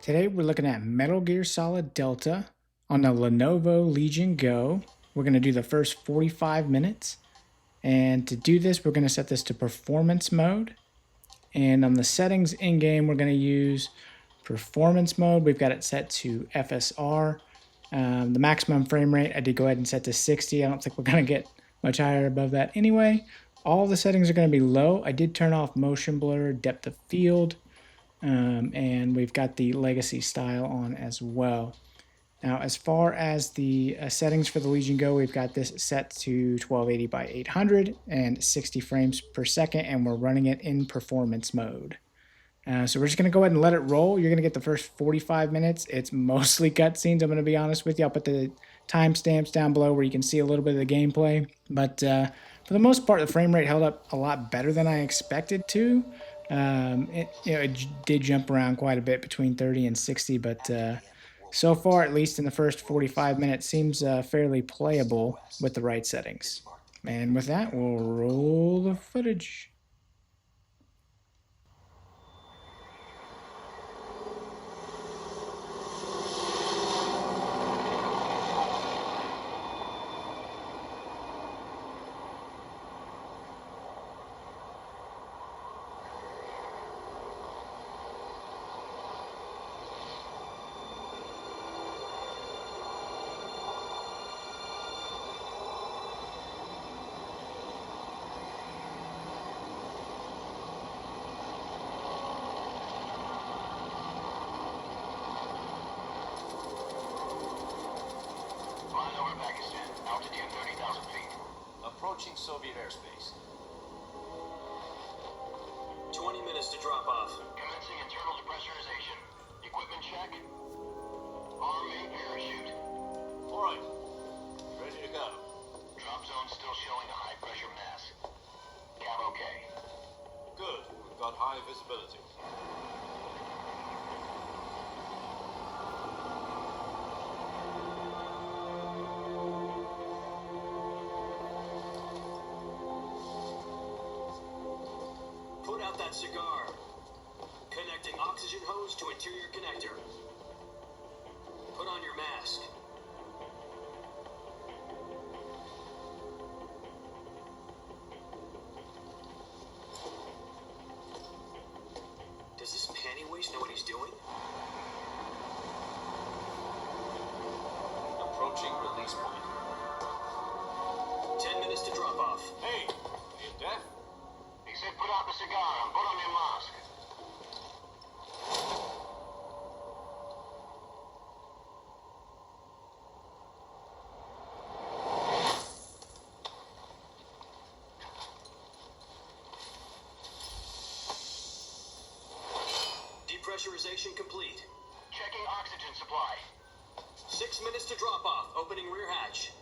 Today we're looking at Metal Gear Solid Delta on the Lenovo Legion Go. We're going to do the first 45 minutes. And to do this, we're going to set this to performance mode. And on the settings in-game, we're going to use performance mode. We've got it set to FSR. The maximum frame rate, I did go ahead and set to 60. I don't think we're going to get much higher above that anyway. All the settings are going to be low. I did turn off motion blur, depth of field, and we've got the legacy style on as well. Now, as far as the settings for the Legion Go, we've got this set to 1280 by 800 and 60 frames per second, and we're running it in performance mode. So we're just going to go ahead and let it roll. You're going to get the first 45 minutes. It's mostly cutscenes, I'm going to be honest with you. I'll put the timestamps down below where you can see a little bit of the gameplay. But for the most part, the frame rate held up a lot better than I expected to. It did jump around quite a bit between 30 and 60, but so far, at least in the first 45 minutes, seems fairly playable with the right settings. And with that, we'll roll the footage. Approaching Soviet airspace. 20 minutes to drop off. Commencing internal depressurization. Equipment check. Army parachute. All right. Ready to go. Drop zone still showing a high pressure mass. Cap okay. Good. We've got high visibility. Put out that cigar. Connecting oxygen hose to interior connector. Put on your mask. Does this panty waste know what he's doing? Approaching release point. 10 minutes to drop off. Hey, are you deaf? He said put out the cigar and put on your mask. Depressurization complete. Checking oxygen supply. 6 minutes to drop off. Opening rear hatch.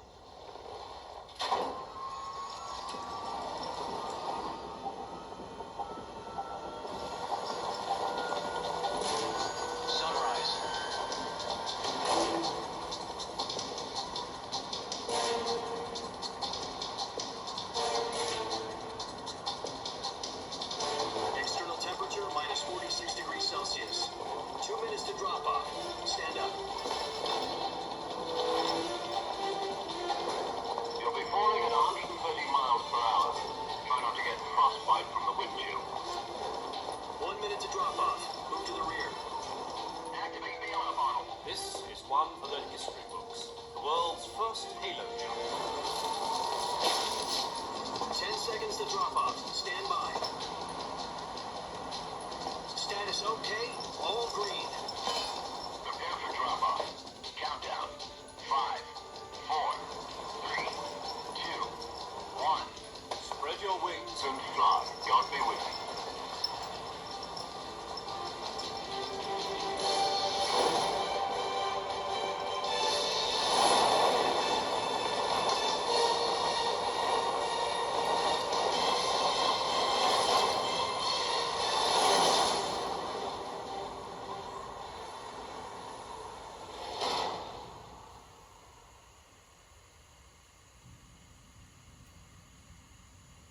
Sunrise. External temperature minus 46 degrees Celsius. 2 minutes to drop off. Stand up. You'll be falling at 130 miles per hour. Try not to get frostbite from the wind chill. 1 minute to drop off. Move to the rear. Activate the honor bottle. This is one for the history books. The world's first Halo jump. 10 seconds to drop off. Stand by. Status okay. All green. Prepare for drop off. Countdown. 5, 4, 3, 2, 1. Spread your wings and fly. God be with you.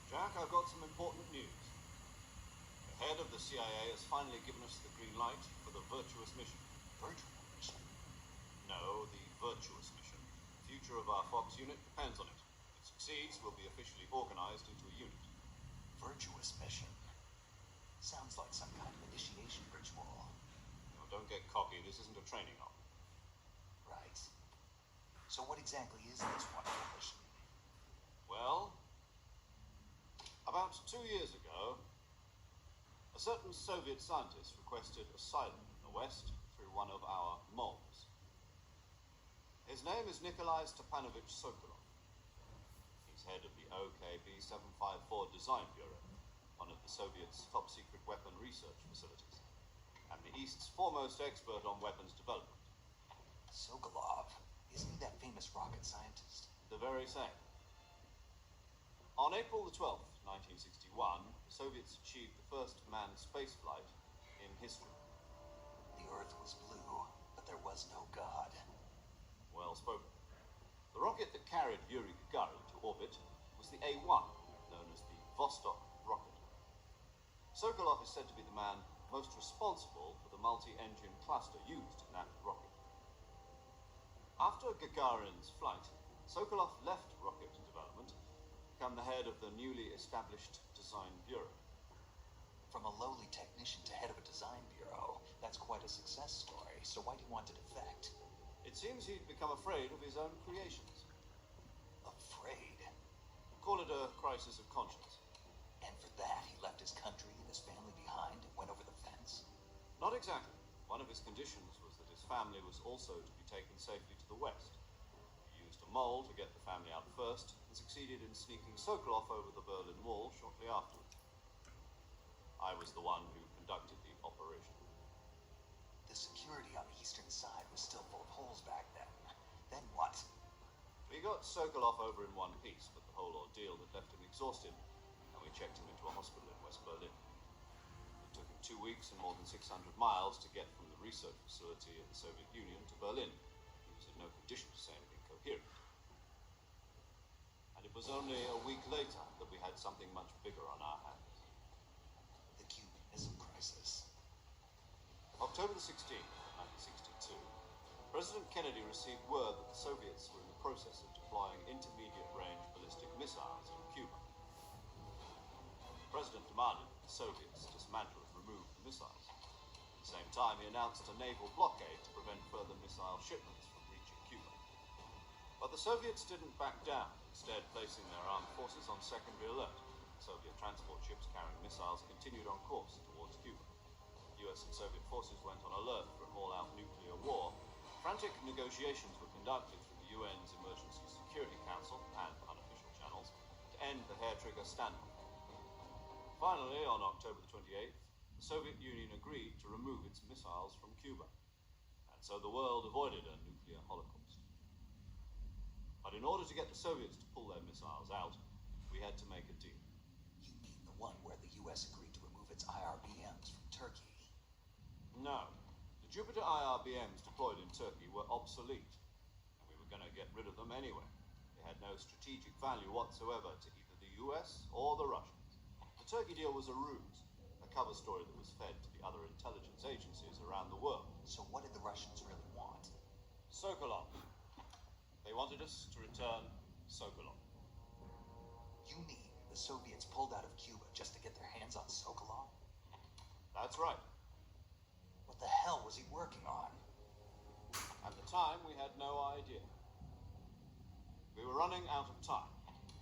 Jack, I've got some important news. The head of the CIA has finally given us the green light for the virtuous mission. unit depends on it. If it succeeds, we'll be officially organized into a unit. Virtuous mission. Sounds like some kind of initiation ritual. Now, don't get cocky. This isn't a training op. Right. So what exactly is this wonderful mission? Well, about 2 years ago, a certain Soviet scientist requested asylum in the West through one of our moles. His name is Nikolai Stepanovich Sokolov. He's head of the OKB 754 Design Bureau, one of the Soviets' top-secret weapon research facilities, and the East's foremost expert on weapons development. Sokolov. Isn't he that famous rocket scientist? The very same. On April the 12th, 1961, the Soviets achieved the first manned spaceflight in history. The Earth was blue, but there was no God. Well spoken. The rocket that carried Yuri Gagarin to orbit was the A-1, known as the Vostok rocket. Sokolov is said to be the man most responsible for the multi-engine cluster used in that rocket. After Gagarin's flight, Sokolov left rocket development to become the head of the newly established Design Bureau. From a lowly technician to head of a design bureau, that's quite a success story. So why do you want to defect? It seems he'd become afraid of his own creations. Afraid? Call it a crisis of conscience. And for that, he left his country and his family behind and went over the fence? Not exactly. One of his conditions was that his family was also to be taken safely to the west. He used a mole to get the family out first and succeeded in sneaking Sokolov over the Berlin Wall shortly afterwards. I was the one who conducted the operation. The security on the eastern side was still full of holes back then. Then what? We got Sokolov over in one piece, but the whole ordeal had left him exhausted, and we checked him into a hospital in West Berlin. It took him 2 weeks and more than 600 miles to get from the research facility in the Soviet Union to Berlin. He was in no condition to say anything coherent. And it was only a week later that we had something much bigger on our hands. The Cuban Missile Crisis. October the 16th, 1962, President Kennedy received word that the Soviets were in the process of deploying intermediate-range ballistic missiles in Cuba. The President demanded that the Soviets dismantle and remove the missiles. At the same time, he announced a naval blockade to prevent further missile shipments from reaching Cuba. But the Soviets didn't back down, instead placing their armed forces on secondary alert. Soviet transport ships carrying missiles continued on course towards Cuba. US and Soviet forces went on alert for an all-out nuclear war. Frantic negotiations were conducted through the UN's Emergency Security Council and unofficial channels to end the hair-trigger standoff. Finally, on October the 28th, the Soviet Union agreed to remove its missiles from Cuba, and so the world avoided a nuclear holocaust. But in order to get the Soviets to pull their missiles out, we had to make a deal. You mean the one where the US agreed to remove its IRBMs from Turkey? No. The Jupiter IRBMs deployed in Turkey were obsolete, and we were going to get rid of them anyway. They had no strategic value whatsoever to either the US or the Russians. The Turkey deal was a ruse, a cover story that was fed to the other intelligence agencies around the world. So what did the Russians really want? Sokolov. They wanted us to return Sokolov. You mean the Soviets pulled out of Cuba just to get their hands on Sokolov? That's right. What the hell was he working on? At the time, we had no idea. We were running out of time.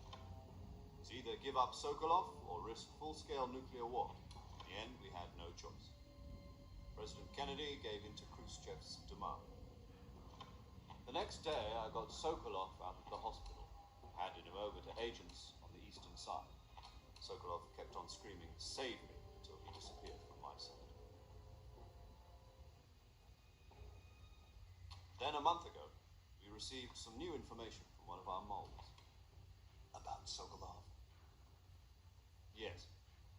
It was either give up Sokolov or risk full-scale nuclear war. In the end, we had no choice. President Kennedy gave in to Khrushchev's demand. The next day, I got Sokolov out of the hospital, handed him over to agents on the eastern side. Sokolov kept on screaming, "Save me," until he disappeared from my sight. Then a month ago, we received some new information from one of our moles. About Sokolov? Yes.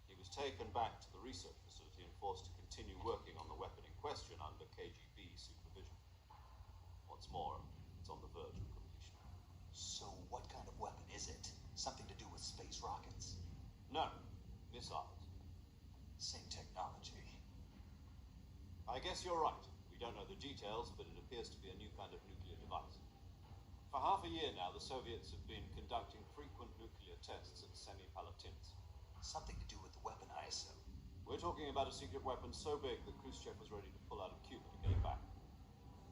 He was taken back to the research facility and forced to continue working on the weapon in question under KGB supervision. What's more, it's on the verge of completion. So what kind of weapon is it? Something to do with space rockets? No, missiles. Same technology. I guess you're right. We don't know the details, but it appears to be a new kind of nuclear device. For half a year now, the Soviets have been conducting frequent nuclear tests at Semipalatinsk. Something to do with the weapon, I assume. We're talking about a secret weapon so big that Khrushchev was ready to pull out of Cuba to get it back.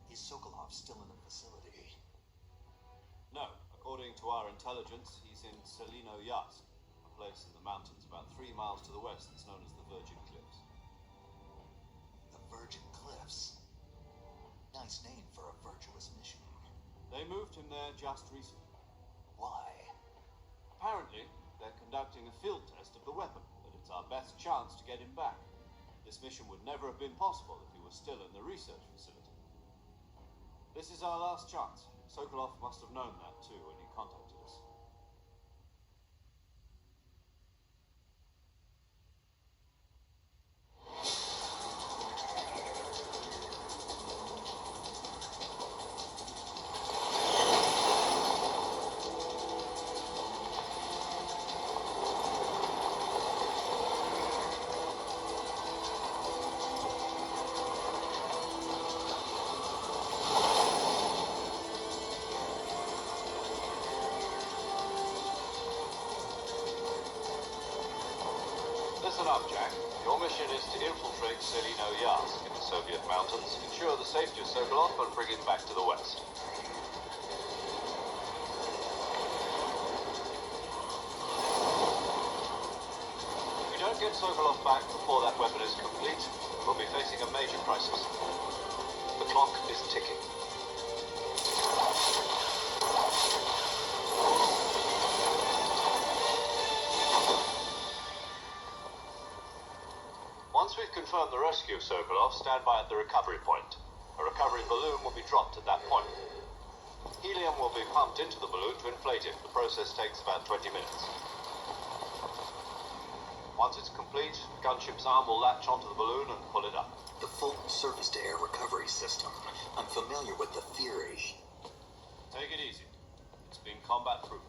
Is Sokolov still in the facility? No, according to our intelligence, he's in Selino-Yazd, a place in the mountains about 3 miles to the west that's known as the Virgin Cliffs. The Virgin Cliffs? Nice name for a virtuous mission. They moved him there just recently. Why? Apparently, they're conducting a field test of the weapon, but it's our best chance to get him back. This mission would never have been possible if he was still in the research facility. This is our last chance. Sokolov must have known that too when he contacted us. Listen up, Jack. Your mission is to infiltrate Selino-Yazd in the Soviet mountains, ensure the safety of Sokolov, and bring him back to the west. If we don't get Sokolov back before that weapon is complete, we'll be facing a major crisis. The clock is ticking. Once we've confirmed the rescue of Sokolov, stand by at the recovery point. A recovery balloon will be dropped at that point. Helium will be pumped into the balloon to inflate it. The process takes about 20 minutes. Once it's complete, gunship's arm will latch onto the balloon and pull it up. The full surface-to-air recovery system. I'm familiar with the theory. Take it easy. It's been combat-proof.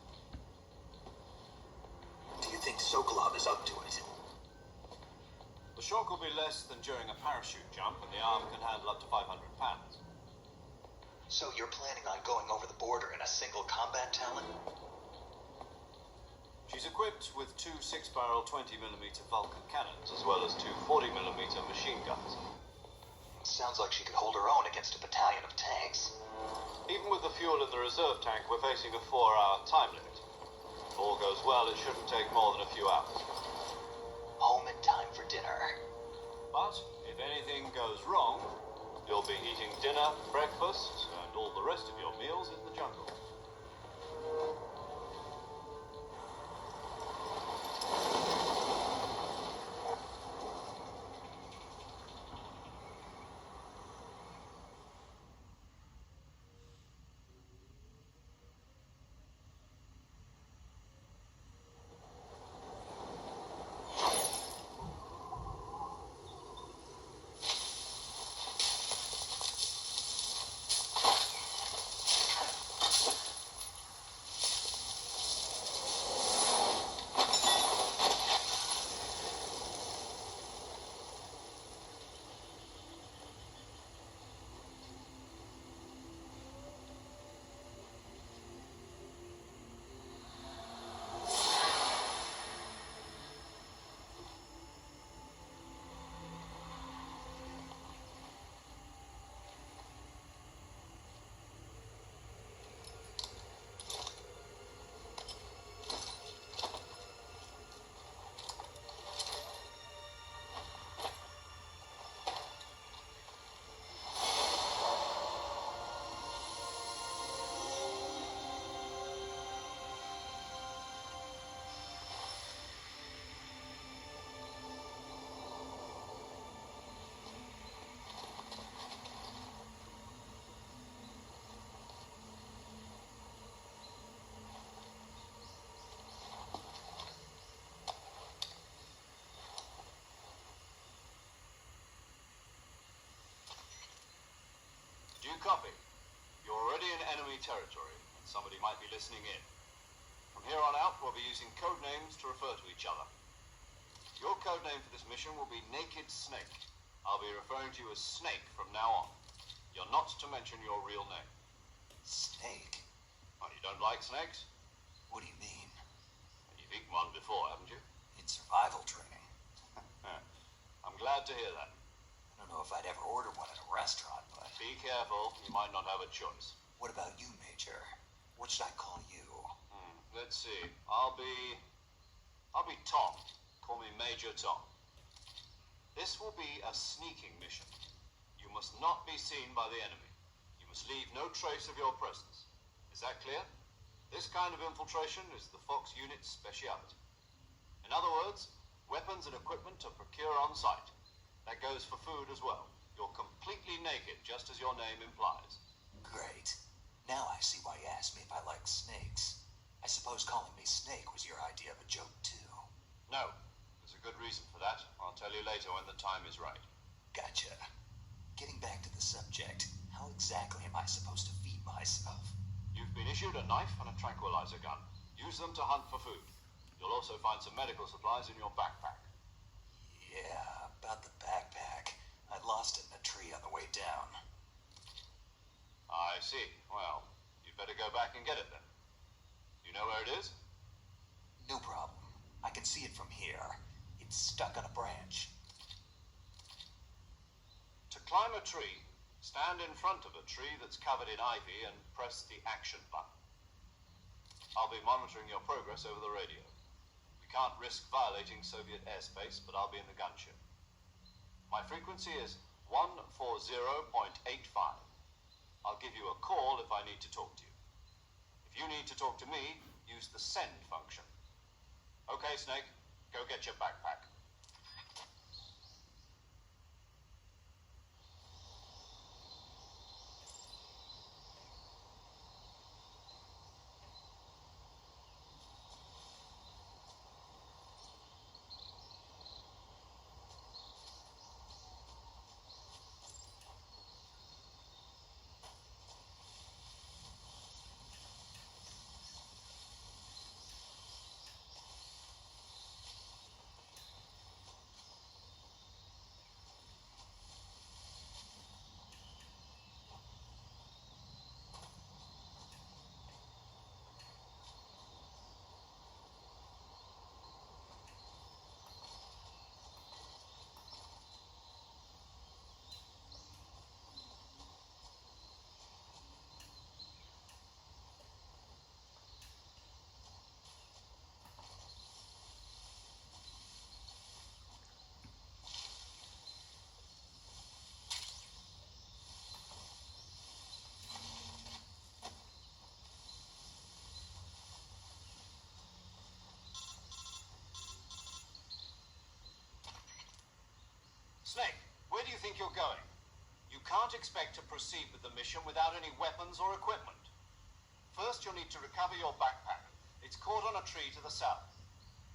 Do you think Sokolov is up to it? The shock will be less than during a parachute jump, and the arm can handle up to 500 pounds. So you're planning on going over the border in a single combat Talon? She's equipped with 2 6-barrel 20mm Vulcan cannons, as well as 2 40mm machine guns. Sounds like she could hold her own against a battalion of tanks. Even with the fuel in the reserve tank, we're facing a 4-hour time limit. If all goes well, it shouldn't take more than a few hours. Home in time for dinner. But if anything goes wrong, you'll be eating dinner, breakfast, and all the rest of your meals in the jungle. Do you copy? You're already in enemy territory, and somebody might be listening in. From here on out, we'll be using code names to refer to each other. Your code name for this mission will be Naked Snake. I'll be referring to you as Snake from now on. You're not to mention your real name. Snake? Oh, you don't like snakes? What do you mean? You've eaten one before, haven't you? In survival training? I'm glad to hear that. I don't know if I'd ever order one at a restaurant, but... Be careful, you might not have a choice. What about you, Major? What should I call you? Let's see. I'll be Tom. Call me Major Tom. This will be a sneaking mission. You must not be seen by the enemy. You must leave no trace of your presence. Is that clear? This kind of infiltration is the Fox unit's speciality. In other words, weapons and equipment to procure on site. That goes for food as well. You're completely naked, just as your name implies. Great. Now I see why you asked me if I like snakes. I suppose calling me Snake was your idea of a joke, too. No, there's a good reason for that. I'll tell you later when the time is right. Gotcha. Getting back to the subject, how exactly am I supposed to feed myself? You've been issued a knife and a tranquilizer gun. Use them to hunt for food. You'll also find some medical supplies in your backpack. Yeah, about the backpack. I lost it in a tree on the way down. I see. Well, you'd better go back and get it then. You know where it is? No problem. I can see it from here. It's stuck on a branch. To climb a tree, stand in front of a tree that's covered in ivy and press the action button. I'll be monitoring your progress over the radio. We can't risk violating Soviet airspace, but I'll be in the gunship. My frequency is 140.85. I'll give you a call if I need to talk to you. If you need to talk to me, use the send function. Okay, Snake, go get your backpack. Snake, where do you think you're going? You can't expect to proceed with the mission without any weapons or equipment. First, you'll need to recover your backpack. It's caught on a tree to the south.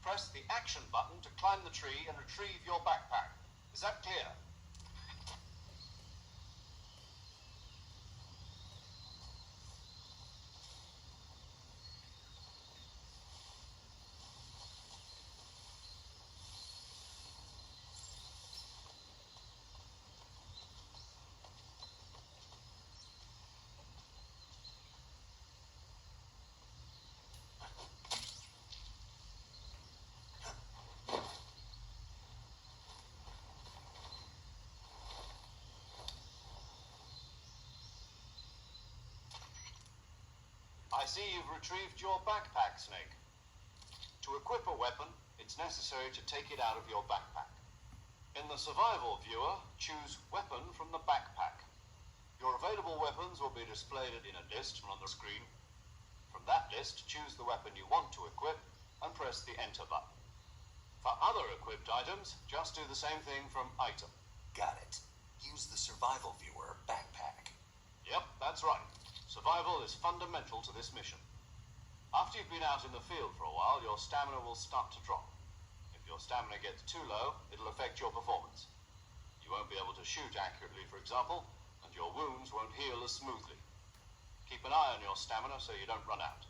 Press the action button to climb the tree and retrieve your backpack. Is that clear? I see you've retrieved your backpack, Snake. To equip a weapon, it's necessary to take it out of your backpack. In the survival viewer, choose Weapon from the backpack. Your available weapons will be displayed in a list on the screen. From that list, choose the weapon you want to equip and press the Enter button. For other equipped items, just do the same thing from Item. Got it. Use the survival viewer backpack. Yep, that's right. Survival is fundamental to this mission. After you've been out in the field for a while, your stamina will start to drop. If your stamina gets too low, it'll affect your performance. You won't be able to shoot accurately, for example, and your wounds won't heal as smoothly. Keep an eye on your stamina so you don't run out.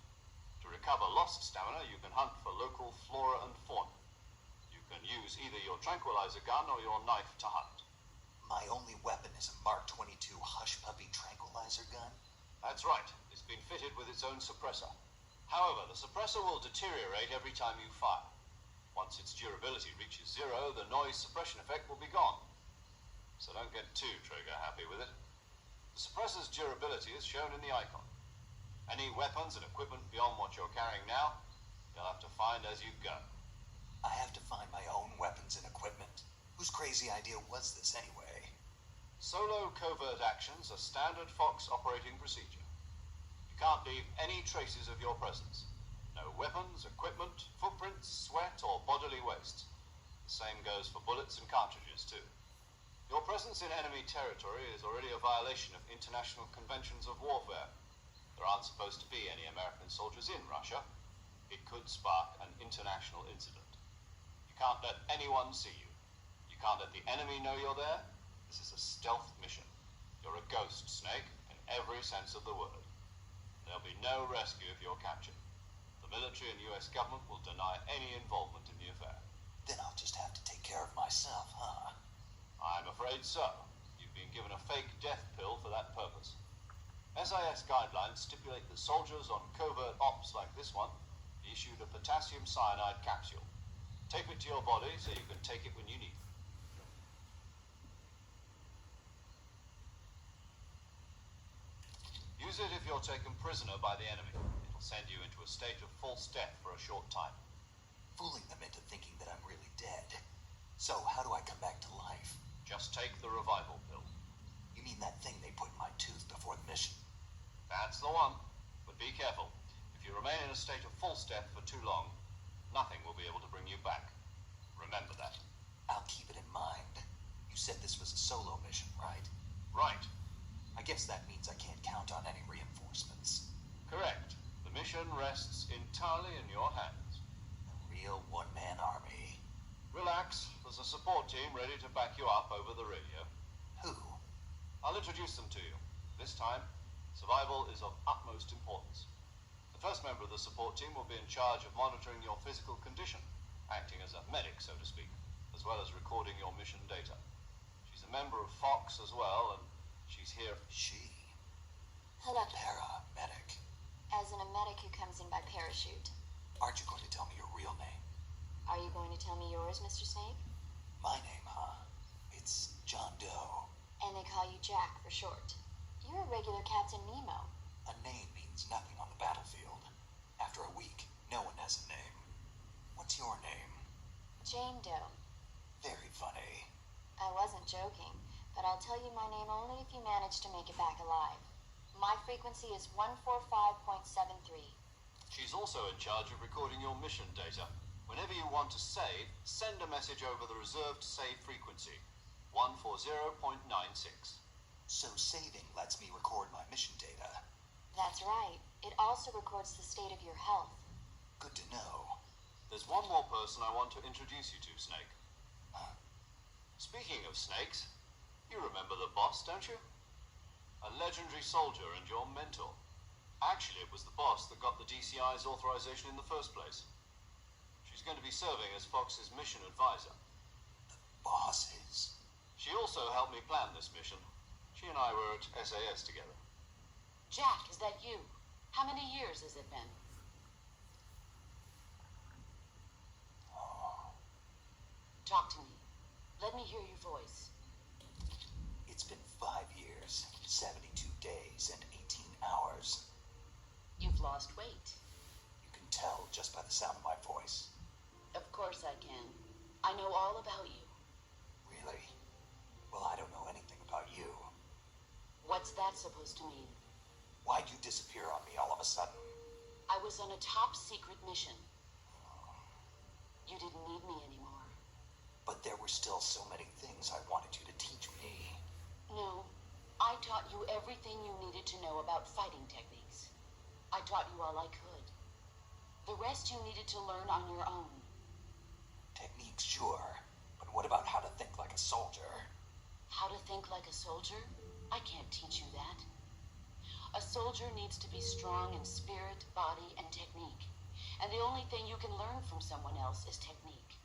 To recover lost stamina, you can hunt for local flora and fauna. You can use either your tranquilizer gun or your knife to hunt. My only weapon is a Mark 22 Hush Puppy tranquilizer gun? That's right. It's been fitted with with its own suppressor. However, the suppressor will deteriorate every time you fire. Once its durability reaches 0, the noise suppression effect will be gone. So don't get too trigger happy with it. The suppressor's durability is shown in the icon. Any weapons and equipment beyond what you're carrying now, you'll have to find as you go. I have to find my own weapons and equipment. Whose crazy idea was this anyway? Solo covert actions are standard Fox operating procedure. You can't leave any traces of your presence. No weapons, equipment, footprints, sweat, or bodily waste. The same goes for bullets and cartridges, too. Your presence in enemy territory is already a violation of international conventions of warfare. There aren't supposed to be any American soldiers in Russia. It could spark an international incident. You can't let anyone see you. You can't let the enemy know you're there. This is a stealth mission. You're a ghost, Snake, in every sense of the word. There'll be no rescue if you're captured. The military and US government will deny any involvement in the affair. Then I'll just have to take care of myself, huh? I'm afraid so. You've been given a fake death pill for that purpose. SIS guidelines stipulate that soldiers on covert ops like this one be issued a potassium cyanide capsule. Tape it to your body so you can take it when you need it. Use it if you're taken prisoner by the enemy. It'll send you into a state of false death for a short time. Fooling them into thinking that I'm really dead. So how do I come back to life? Just take the revival pill. You mean that thing they put in my tooth before the mission? That's the one. But be careful. If you remain in a state of false death for too long, nothing will be able to bring you back. Remember that. I'll keep it in mind. You said this was a solo mission, right? Right. I guess that means I can't count on any reinforcements. Correct. The mission rests entirely in your hands. A real one-man army. Relax. There's a support team ready to back you up over the radio. Who? I'll introduce them to you. This time, survival is of utmost importance. The first member of the support team will be in charge of monitoring your physical condition, acting as a medic, so to speak, as well as recording your mission data. She's a member of Fox as well, and she's here. She? Hello. Paramedic. As in a medic who comes in by parachute. Aren't you going to tell me your real name? Are you going to tell me yours, Mr. Snake? My name, huh? It's John Doe. And they call you Jack for short. You're a regular Captain Nemo. A name means nothing on the battlefield. After a week, no one has a name. What's your name? Jane Doe. Very funny. I wasn't joking, but I'll tell you my name only if you manage to make it back alive. My frequency is 145.73. She's also in charge of recording your mission data. Whenever you want to save, send a message over the reserved save frequency, 140.96. So saving lets me record my mission data. That's right. It also records the state of your health. Good to know. There's one more person I want to introduce you to, Snake. Speaking of snakes, you remember the boss, don't you? A legendary soldier and your mentor. Actually, it was the boss that got the DCI's authorization in the first place. She's going to be serving as Fox's mission advisor. Bosses? She also helped me plan this mission. She and I were at SAS together. Jack, is that you? How many years has it been? Talk to me. Let me hear your voice. It's been 5 years, 72 days, and 18 hours. You've lost weight. You can tell just by the sound of my voice. Of course I can. I know all about you. Really? Well, I don't know anything about you. What's that supposed to mean? Why'd you disappear on me all of a sudden? I was on a top secret mission. You didn't need me anymore. But there were still so many things I wanted you to teach me. No, I taught you everything you needed to know about fighting techniques. I taught you all I could. The rest you needed to learn on your own. Techniques, sure. But what about how to think like a soldier? How to think like a soldier? I can't teach you that. A soldier needs to be strong in spirit, body, and technique. And the only thing you can learn from someone else is technique.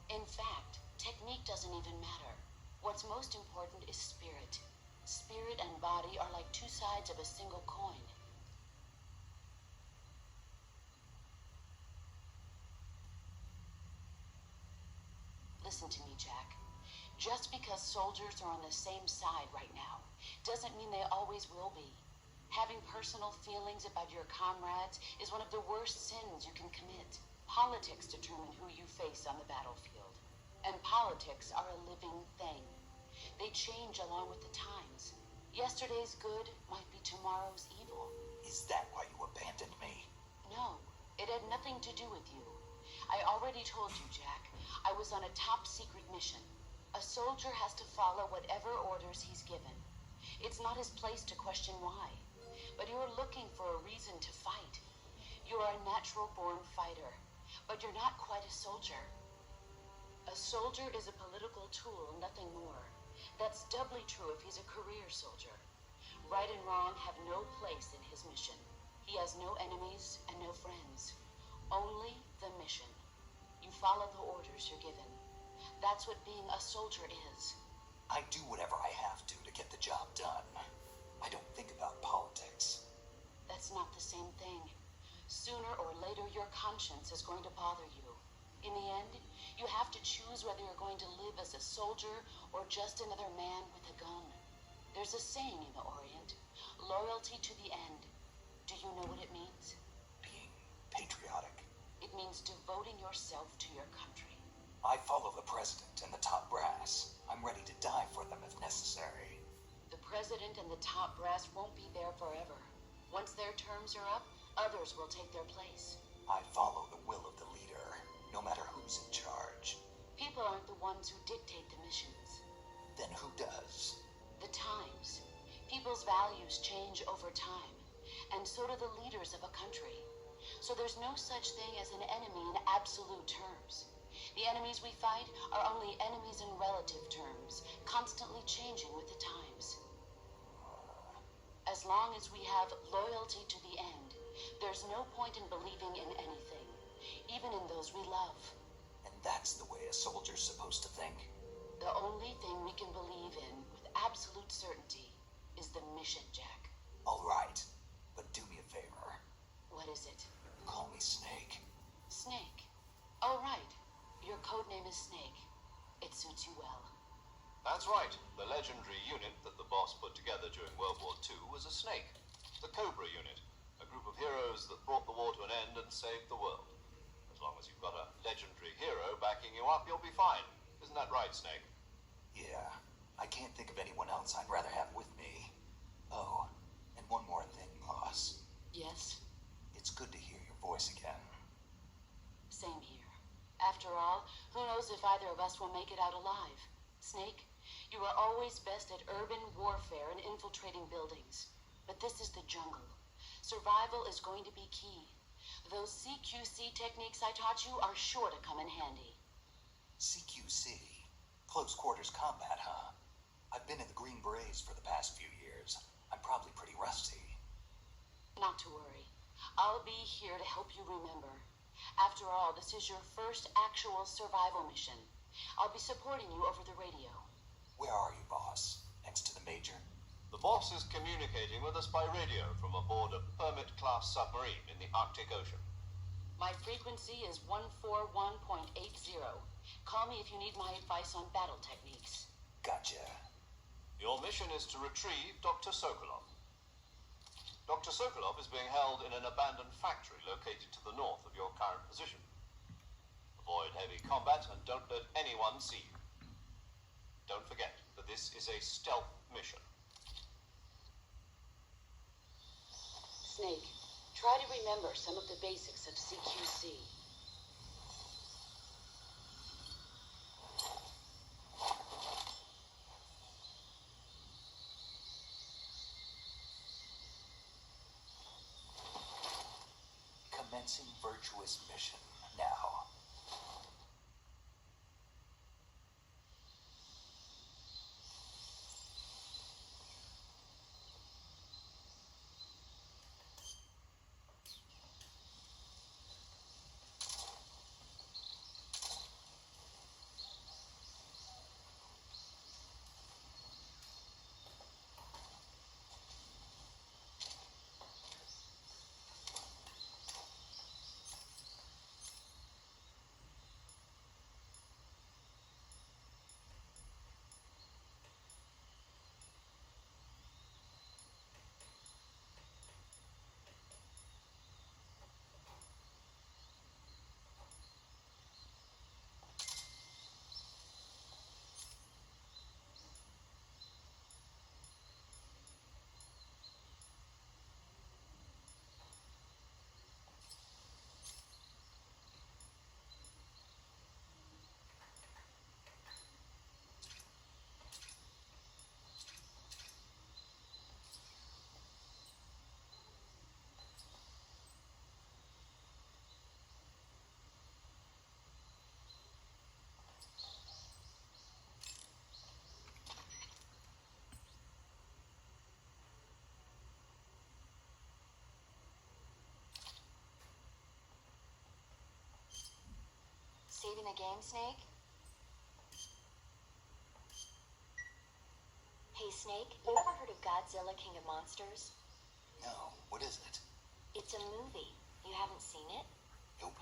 In fact, technique doesn't even matter. What's most important is spirit. Spirit and body are like two sides of a single coin. Listen to me, Jack. Just because soldiers are on the same side right now doesn't mean they always will be. Having personal feelings about your comrades is one of the worst sins you can commit. Politics determine who you face on the battlefield. And politics are a living thing. They change along with the times. Yesterday's good might be tomorrow's evil. Is that why you abandoned me? No, it had nothing to do with you. I already told you, Jack. I was on a top secret mission. A soldier has to follow whatever orders he's given. It's not his place to question why. But you're looking for a reason to fight. You're a natural-born fighter, but you're not quite a soldier. A soldier is a political tool, nothing more. That's doubly true if he's a career soldier. Right and wrong have no place in his mission. He has no enemies and no friends. Only the mission. You follow the orders you're given. That's what being a soldier is. I do whatever I have to get the job done. I don't think about politics. That's not the same thing. Sooner or later, your conscience is going to bother you. In the end, you have to choose whether you're going to live as a soldier or just another man with a gun. There's a saying in the Orient, loyalty to the end. Do you know what it means? Being patriotic. It means devoting yourself to your country. I follow the president and the top brass. I'm ready to die for them if necessary. The president and the top brass won't be there forever. Once their terms are up, others will take their place. I follow the will of the leader, no matter who's in charge. People aren't the ones who dictate the missions. Then who does? The times. People's values change over time, and so do the leaders of a country. So there's no such thing as an enemy in absolute terms. The enemies we fight are only enemies in relative terms, constantly changing with the times. As long as we have loyalty to the end, there's no point in believing in anything, even in those we love. And that's the way a soldier's supposed to think. The only thing we can believe in with absolute certainty is the mission, Jack. All right, but do me a favor. What is it? Call me Snake. Snake. Oh, right. Your code name is Snake. It suits you well. That's right. The legendary unit that the boss put together during World War II was a snake. The Cobra unit, a group of heroes that brought the war to an end and saved the world. As long as you've got a legendary hero backing you up, you'll be fine. Isn't that right, Snake? Yeah, I can't think of anyone else I'd rather have with me. Oh, and one more thing, boss. Yes? It's good to hear your voice again. Same here. After all, who knows if either of us will make it out alive? Snake, you are always best at urban warfare and infiltrating buildings. But this is the jungle. Survival is going to be key. Those CQC techniques I taught you are sure to come in handy. CQC? Close quarters combat, huh? I've been in the Green Berets for the past few years. I'm probably pretty rusty. Not to worry. I'll be here to help you remember. After all, this is your first actual survival mission. I'll be supporting you over the radio. Where are you, boss? Next to the major? The boss is communicating with us by radio from aboard a Permit-class submarine in the Arctic Ocean. My frequency is 141.80. Call me if you need my advice on battle techniques. Gotcha. Your mission is to retrieve Dr. Sokolov. Dr. Sokolov is being held in an abandoned factory located to the north of your current position. Avoid heavy combat and don't let anyone see you. Don't forget that this is a stealth mission. Snake, try to remember some of the basics of CQC. Commencing virtuous mission now. Seen a game, Snake? Hey, Snake, you ever heard of Godzilla King of Monsters? No, what is it? It's a movie. You haven't seen it? Nope.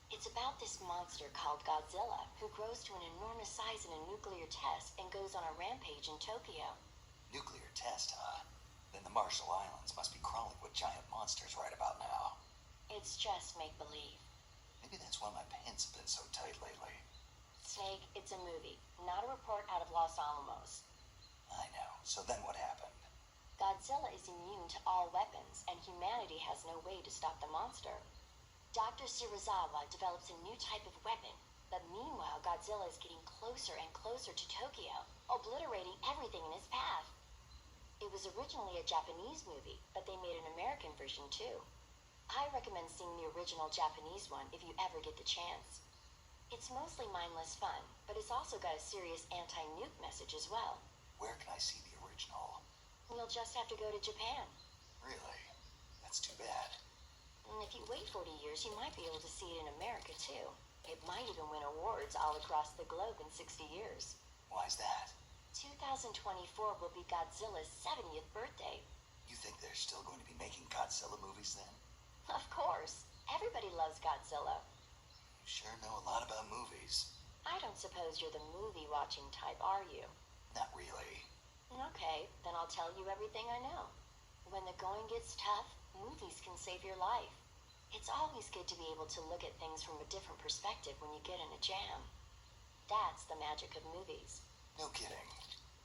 It's about this monster called Godzilla, who grows to an enormous size in a nuclear test and goes on a rampage in Tokyo. Nuclear test, huh? Then the Marshall Islands must be crawling with giant monsters right about now. It's just make-believe. Maybe that's why my pants have been so tight lately. Snake, it's a movie, not a report out of Los Alamos. I know. So then what happened? Godzilla is immune to all weapons, and humanity has no way to stop the monster. Dr. Shirazawa develops a new type of weapon, but meanwhile Godzilla is getting closer and closer to Tokyo, obliterating everything in his path. It was originally a Japanese movie, but they made an American version too. I recommend seeing the original Japanese one if you ever get the chance. It's mostly mindless fun, but it's also got a serious anti-nuke message as well. Where can I see the original? You'll just have to go to Japan. Really? That's too bad. And if you wait 40 years, you might be able to see it in America too. It might even win awards all across the globe in 60 years. Why's that? 2024 will be Godzilla's 70th birthday. You think they're still going to be making Godzilla movies then? Of course. Everybody loves Godzilla. You sure know a lot about movies. I don't suppose you're the movie-watching type, are you? Not really. Okay, then I'll tell you everything I know. When the going gets tough, movies can save your life. It's always good to be able to look at things from a different perspective when you get in a jam. That's the magic of movies. No kidding.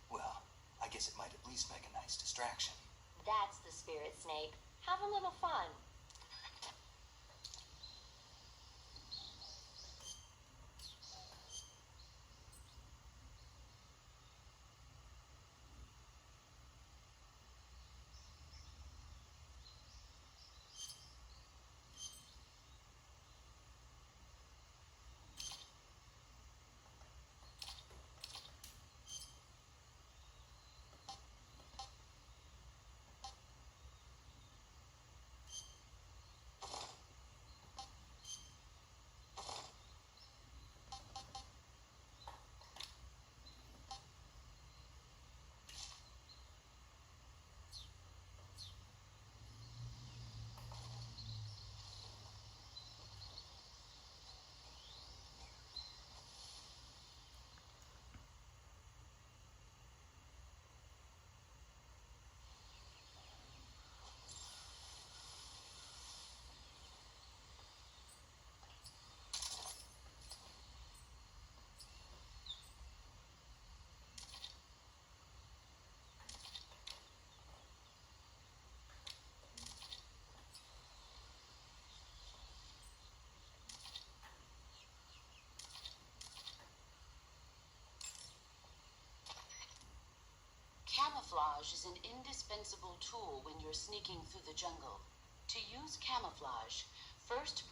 Well, I guess it might at least make a nice distraction. That's the spirit, Snake. Have a little fun. Camouflage is an indispensable tool when you're sneaking through the jungle. To use camouflage, first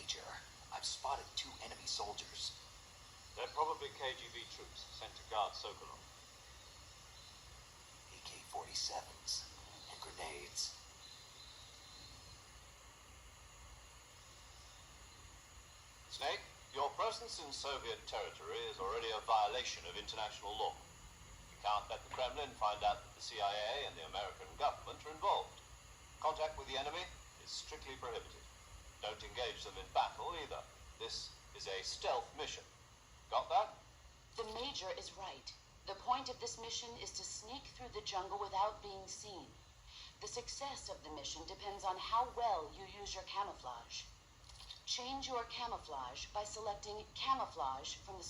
Major. I've spotted 2 enemy soldiers. They're probably KGB troops sent to guard Sokolov. AK-47s and grenades. Snake, your presence in Soviet territory is already a violation of international law. You can't let the Kremlin find out that the CIA and the American government are involved. Contact with the enemy is strictly prohibited. Don't engage them in battle either. This is a stealth mission. Got that? The Major is right. The point of this mission is to sneak through the jungle without being seen. The success of the mission depends on how well you use your camouflage. Change your camouflage by selecting camouflage from the...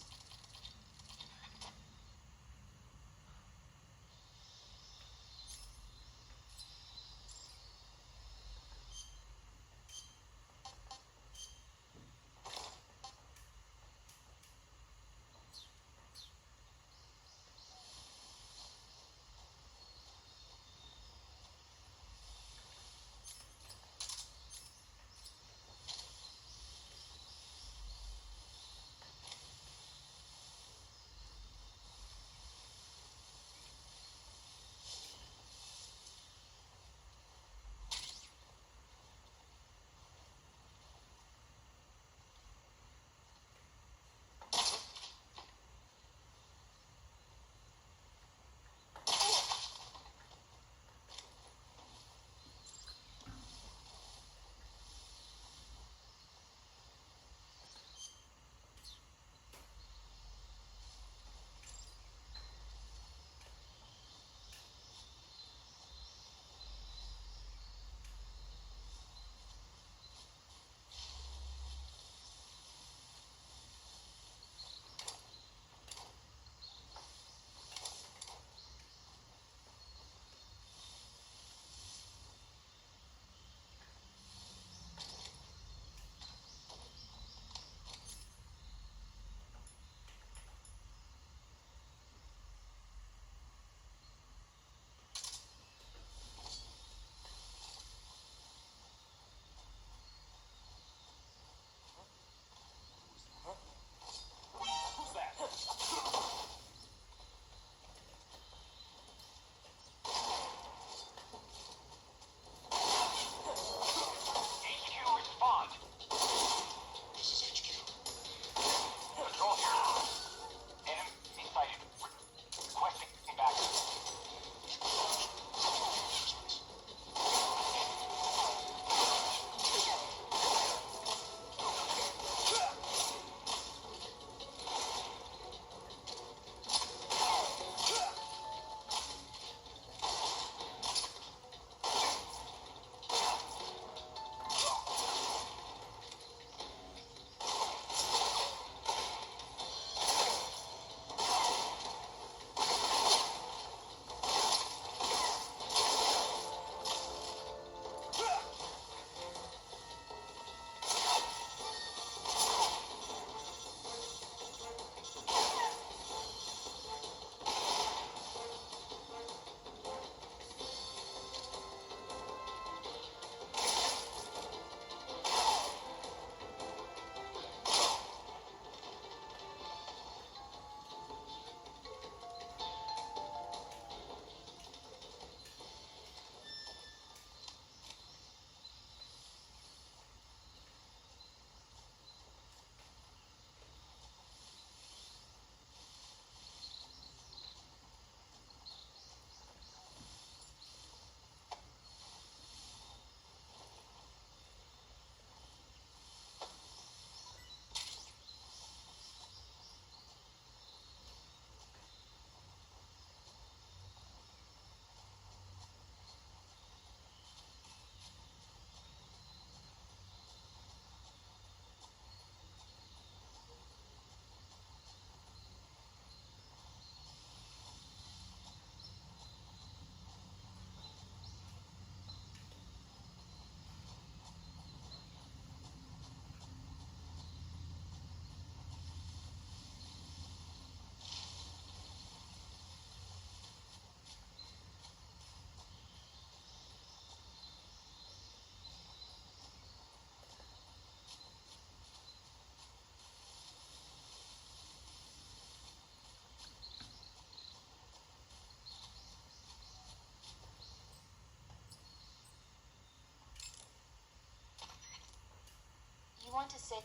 to say...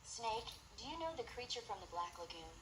Snake, do you know the creature from the Black Lagoon?